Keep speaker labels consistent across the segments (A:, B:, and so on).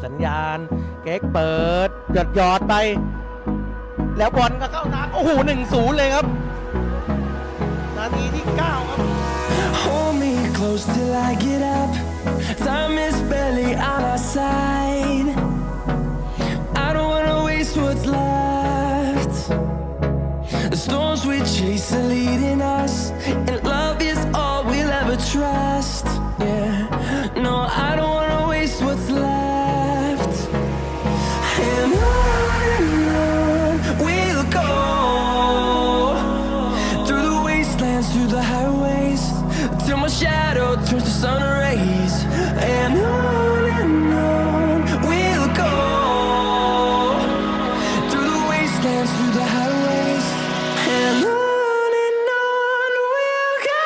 A: สัญญาณเก๊กเปิดหยอดไปแล้วบอลก็เข้าทางโอ้โห1-0เลยครับนาทีที่9ครับ
B: Hold me close till I get up. Time is barely on our side. I don't wanna waste what's left. The storms we chase are leading us, and love is all we'll ever trust. Yeah, no, I don't wanna waste what's left. And on we'll go through the wastelands, through the highways, till my shadow turns to sun rays. And on we'll go through the wastelands, through the highways. And on we'll go.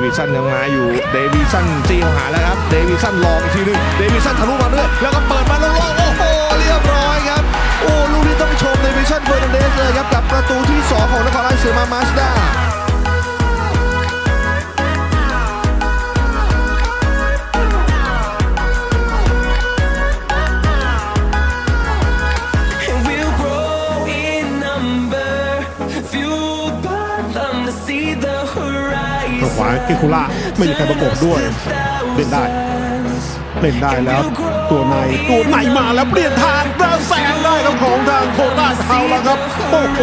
C: วิสันยังมาอยู่เดวิสันจี้เข้าหาแล้วครับเดวิสันลองอีกทีนึงเดวิสันทะลุมาด้วยแล้วก็เปิดมาแล้วโอ้โหเรียบร้อยครับโอ้ลูกนี้ต้องชมเดวิสันเฟอร์นันเดสเลยครับกับประตูที่2ของนครราชสีมามาสด้าขวากิคุล่าไม่มีใครประกบด้วยเล่นได้แล้วตัวในมาแล้วเปลี่ยนทางแล้วแซงได้ครับของทางโคราชเอาละครับโอ้โห